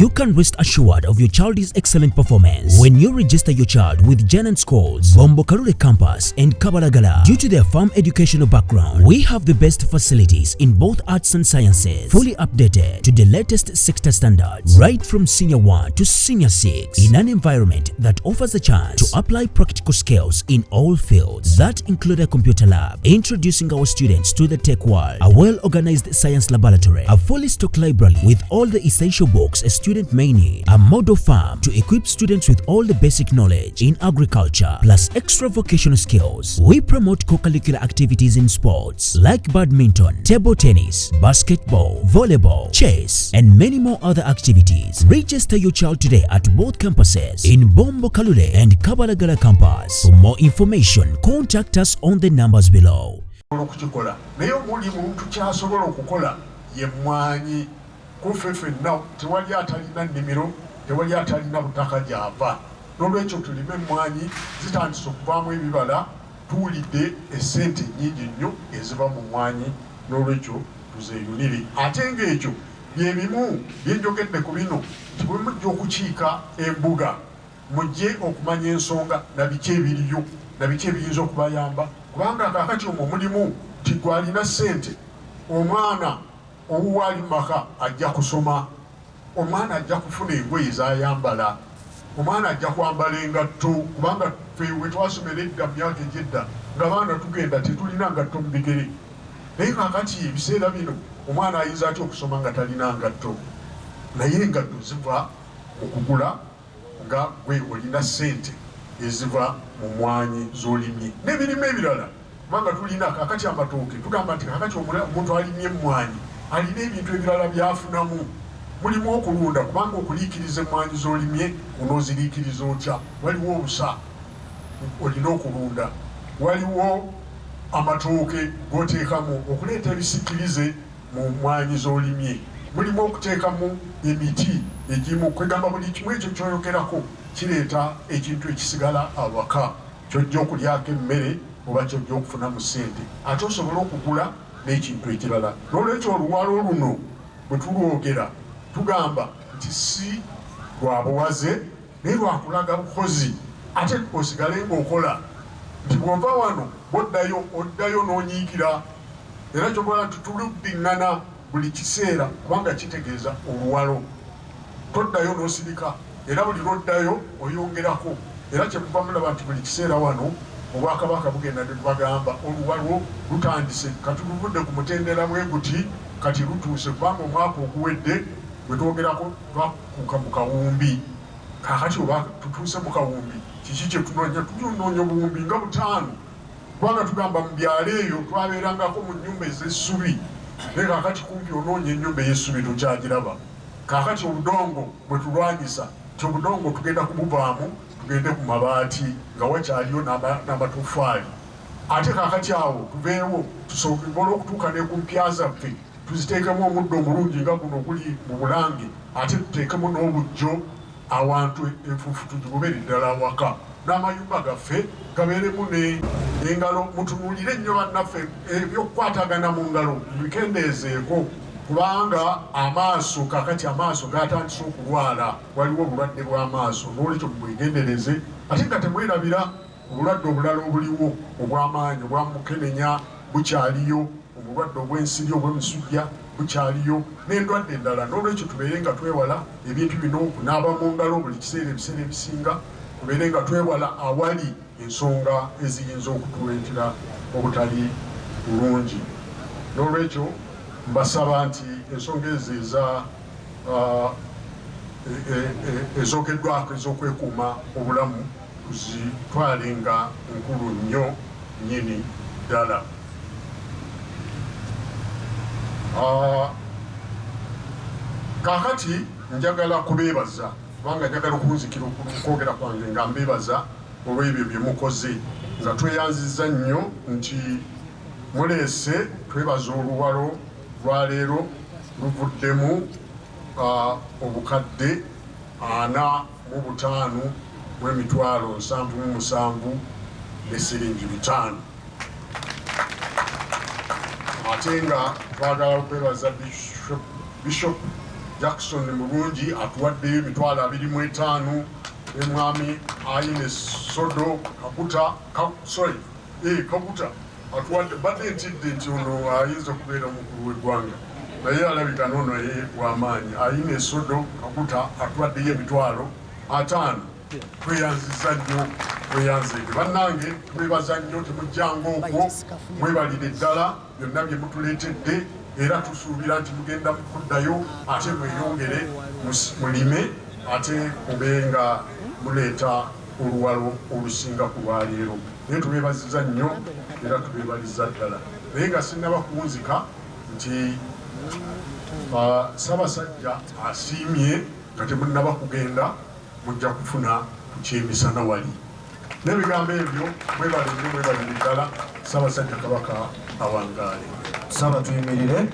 You can rest assured of your child's excellent performance when you register your child with Janan Schools, Bombo Karule Campus and Kabalagala. Due to their firm educational background, we have the best facilities in both arts and sciences, fully updated to the latest sector standards, right from Senior 1 to Senior 6, in an environment that offers a chance to apply practical skills in all fields. That include a computer lab, introducing our students to the tech world, a well-organized science laboratory, a fully stocked library with all the essential books a student may need, a model farm to equip students with all the basic knowledge in agriculture, plus extra vocational skills. We promote co-curricular activities in sports like badminton, table tennis, basketball, volleyball, chess, and many more other activities. Register your child today at both campuses in Bombo Kalule and Kabalagala campus. For more information, contact us on the numbers below. Emmwaanyi kufefe na tewali atalina nnimiro, tewali atalina butaka gyava. N'olwekyo tulime emmwaanyi zitandise okuvaamu ebibala, tuwulidde essente nnyingi nnyo eziva mu mmwaanyi, n'olwekyo tuzeeyunire. Ate ng'ekyo bye bimu bye njogedde ku bino nti bwe mujja okukiika embuga mujje okumanya ensonga na biki ebiriyo na biki ebiyinza okubayamba, kubanga kaakati omwo mulimu nti gwalina ssente, omwana owali maka ajja kusoma, omwana ajja kufuna engoye zayambala, omwana ajja kwambala engatto, kubanga ffe we twasomera edda myaka egyedda nga baana tugenda tetulina ngatto mu bigere. Naye kakati ebiseera bino omwana ayinza atya okusoma nga talina ngatto? Naye engatto ziva okugula nga gwe olina ssente eziva mu mmwaanyi z'olimye n'ebirime ebirala. Kubanga tulina kakati amatooke, tugamba nti kakati omuntu alimye emmwaanyi alina ebintu ebirala byafunamu. Mulimu okulunda, kubanga okuliikiriza emmwaanyi z'olimye onooziriikiriza otya? Waliwo obusa olina okulunda, waliwo amatooke g'oteekamu okuleeta ebisikirize mu mmwaanyi z'olimye, mulimu okuteekamu emiti egimu. Kwegamba buli kimu ekyo kyoyogerako kireeta ekintu ekisigala awaka, kyojja okulyako emmere oba kyojja okufunamu ssente, ate osobola okugula n'ekintu ekirala. N'olwekyo oluwalo luno bwe tulwogera tugamba nti si lwa buwaze naye lwakulaga bukozi, ate osigale ng'okola. Nti bw'ova wano oddayo n'onyiikira, era kyobola nti tuluddiŋŋana buli kiseera kubanga kitegeeza oluwalo. Toddayo n'osirika, era buli lwoddayo oyongerako, era kyemuva mulaba nti buli kiseera wano Obwakabaka bugenda ne tubagamba oluwalo lutandise, kati luvudde ku mutendera bwe guti, kati lutuuse, kubanga omwaka oguwedde bwe twogerako twakuuka mu kawumbi. Kaakati oba tutuuse mu kawumbi, kiki kye tunoonya? Tunoonya obuwumbi nga 5, kubanga tugamba mu byalo eyo twabeerangako mu nnyumba ez'essubi, naye kaakati kumpi onoonya ennyumba ey'essubi tokyagiraba. Kaakati obudongo bwe tulwanyisa ti obudongo tugenda kubuvaamu tugende ku mabaati nga wakyaliyo n'amatofaali. Ate kaakati awo tuveewo tusobole okutuuka ne ku mpya zaffe tuziteekemu omuddo omulungi nga guno oguli mu Bulange, ate tuteekemu n'obujjo awantu enfuufu tugibobere ddala awaka, n'amayumba gaffe gabeeremu n'engalo. Mutunuulire nnyo bannaffe ebyokukwatagana mu ngalo bikendeezeeko, kubanga amaaso kaakati amaaso gatandise okulwala, waliwo obulwadde bw'amaaso, n'olwekyo mubwegendereze. Ate nga temwerabira obulwadde obulala obuliwo obw'amaanyi, obwamukenenya bukyaliyo, obulwadde obw'ensiri obw'emisujja bukyaliyo, n'endwadde endala. N'olwekyo tubeere nga twewala ebintu bino, okunaaba mu ngalo buli kiseera, ebiseera ebisinga tubeere nga twewala awali ensonga eziyinza okutuleetera obutali bulungi. N'olwekyo mbasaba nti ensonga ezo ezoogeddwako ez'okwekuuma obulamu tuzitwale nga nkulu nnyo nnyini ddala. Kaakati njagala kubeebaza, kubanga njagala okunzikira okwogera kwange nga mbeebaza olw'ebyo bye mukoze, nga tweyanziza nnyo nti muleese. Twebaza oluwalo lwaleero luvuddemu obukadde 45 bw'emitwalo 77 ne siringi 5. Ate nga twagala okwebaza Bishop Jackson Mulungi atuwaddeyo $25,000 ne mwami Aine Sodo Kakuta atuwadde badde ntidde nti ono ayinza okubeera omukulu w'eggwanga naye alabika noono ye w'amaanyi. Aine Sodo Kakuta atuwaddeyo $50,000. Tweyanziza nnyo, tweyanzeege bannange, tubeebaza nnyo, temujjanga okwo, mwebalire ddala byonna bye mutuleetedde era tusuubira nti mugenda mukuddayo ate mweyongere mulime ate mube nga muleeta oluwalo olusinga ku lwaleero. Naye tubeebaziza nnyo era tubeebaliza ddala. Naye nga sinnaba kuwunzika nti Ssaabasajja asiimye nga temunnaba kugenda mujja kufuna ku kyemisana wali. N'ebigambo ebyo mwebalire ddala. Ssaabasajja Kabaka awangaale. Saba tuyimirire.